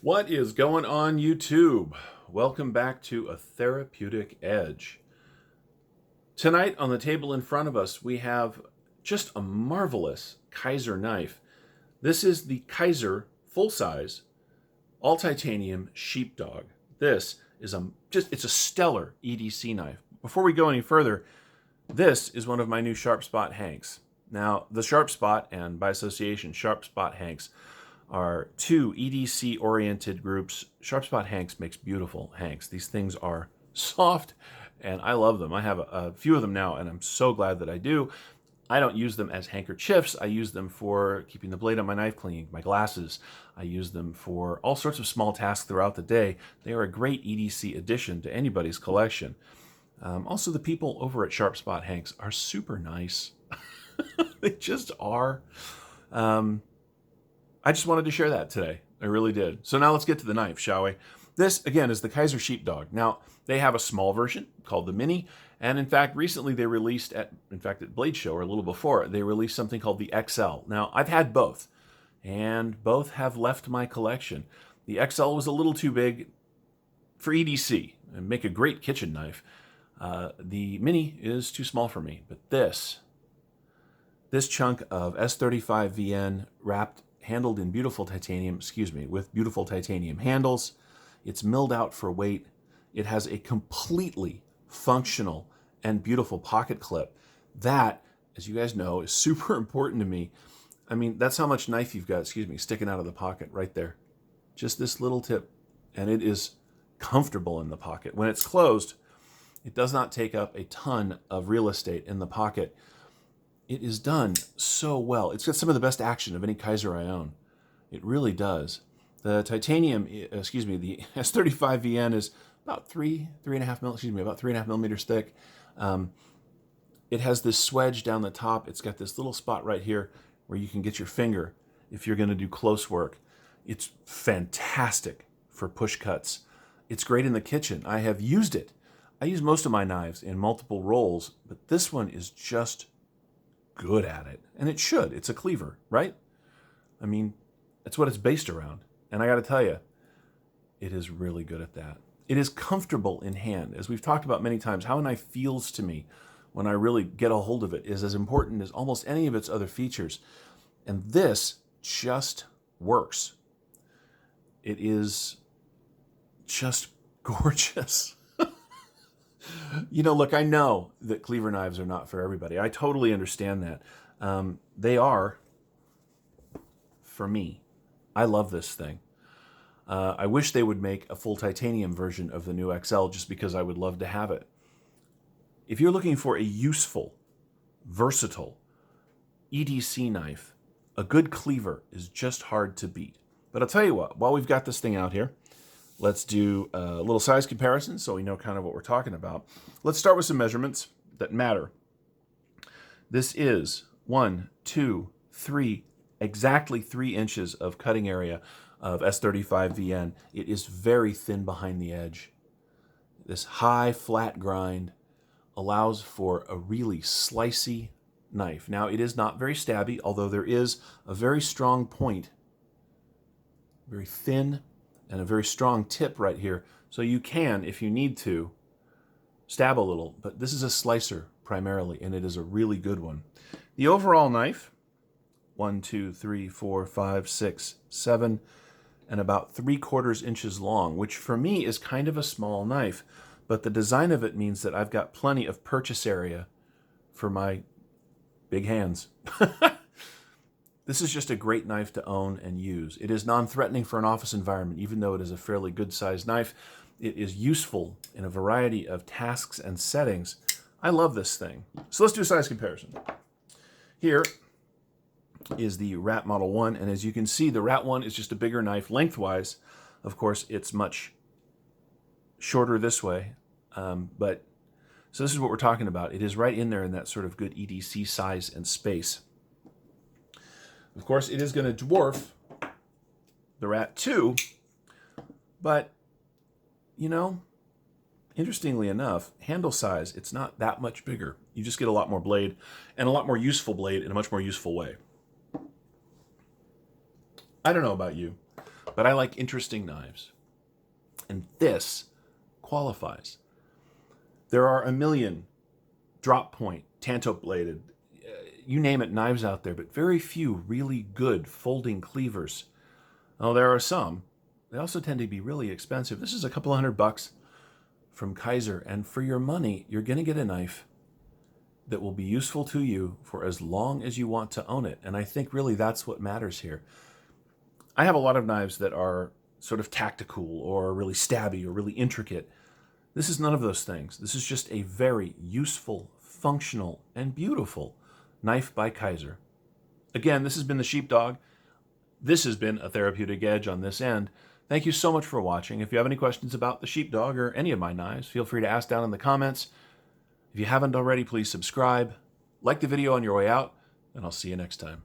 What is going on, YouTube? Welcome back to A Therapeutic Edge. Tonight on the table in front of us, we have just a marvelous Kizer knife. This is the Kizer full-size, all-titanium Sheepdog. This is it's a stellar EDC knife. Before we go any further, this is one of my new Sharp Spot Hanks. Now, the Sharp Spot and, by association, Sharp Spot Hanks are two EDC-oriented groups. Sharp Spot Hanks makes beautiful Hanks. These things are soft, and I love them. I have a few of them now, and I'm so glad that I do. I don't use them as handkerchiefs. I use them for keeping the blade on my knife clean, my glasses. I use them for all sorts of small tasks throughout the day. They are a great EDC addition to anybody's collection. Also, the people over at Sharp Spot Hanks are super nice. They just are. I just wanted to share that today. I really did. So now let's get to the knife, shall we? This, again, is the Kizer Sheepdog. Now, they have a small version called the Mini, and in fact, recently they released, at Blade Show, or a little before, they released something called the XL. Now, I've had both, and both have left my collection. The XL was a little too big for EDC, and make a great kitchen knife. The Mini is too small for me, but this chunk of S35 VN handled in beautiful titanium, with beautiful titanium handles. It's milled out for weight. It has a completely functional and beautiful pocket clip. That, as you guys know, is super important to me. I mean, that's how much knife you've got, sticking out of the pocket right there. Just this little tip. And it is comfortable in the pocket. When it's closed, it does not take up a ton of real estate in the pocket. It is done so well. It's got some of the best action of any Kizer I own. It really does. The titanium, the S35 VN is about 3.5 millimeters thick. It has this swedge down the top. It's got this little spot right here where you can get your finger if you're going to do close work. It's fantastic for push cuts. It's great in the kitchen. I have used it. I use most of my knives in multiple rolls, but this one is just good at it. And it should. It's a cleaver, right? I mean, that's what it's based around. And I got to tell you, it is really good at that. It is comfortable in hand. As we've talked about many times, how a knife feels to me when I really get a hold of it is as important as almost any of its other features. And this just works. It is just gorgeous. You know, look, I know that cleaver knives are not for everybody. I totally understand that. They are for me. I love this thing. I wish they would make a full titanium version of the new XL just because I would love to have it. If you're looking for a useful, versatile EDC knife, a good cleaver is just hard to beat. But I'll tell you what, while we've got this thing out here, let's do a little size comparison so we know kind of what we're talking about. Let's start with some measurements that matter. This is 1, 2, 3, exactly 3 inches of cutting area of S35 VN. It is very thin behind the edge. This high flat grind allows for a really slicey knife. Now, it is not very stabby, although there is a very strong point, very thin, and a very strong tip right here. So you can, if you need to, stab a little, but this is a slicer primarily, and it is a really good one. The overall knife, 1, 2, 3, 4, 5, 6, 7, and about 3/4 inches long, which for me is kind of a small knife, but the design of it means that I've got plenty of purchase area for my big hands. This is just a great knife to own and use. It is non-threatening for an office environment, even though it is a fairly good-sized knife. It is useful in a variety of tasks and settings. I love this thing. So let's do a size comparison. Here is the Rat Model 1, and as you can see, the Rat 1 is just a bigger knife lengthwise. Of course, it's much shorter this way, so this is what we're talking about. It is right in there in that sort of good EDC size and space. Of course, it is going to dwarf the Rat 2, but, you know, interestingly enough, handle size, it's not that much bigger. You just get a lot more blade, and a lot more useful blade in a much more useful way. I don't know about you, but I like interesting knives. And this qualifies. There are a million drop point, tanto bladed, you name it, knives out there, but very few really good folding cleavers. Oh, there are some. They also tend to be really expensive. This is a couple $100 from Kizer, and for your money, you're going to get a knife that will be useful to you for as long as you want to own it. And I think really that's what matters here. I have a lot of knives that are sort of tactical or really stabby or really intricate. This is none of those things. This is just a very useful, functional, and beautiful knife by Kizer. Again, this has been the Sheepdog. This has been a therapeutic edge on this end. Thank you so much for watching. If you have any questions about the Sheepdog or any of my knives, feel free to ask down in the comments. If you haven't already, please subscribe, like the video on your way out, and I'll see you next time.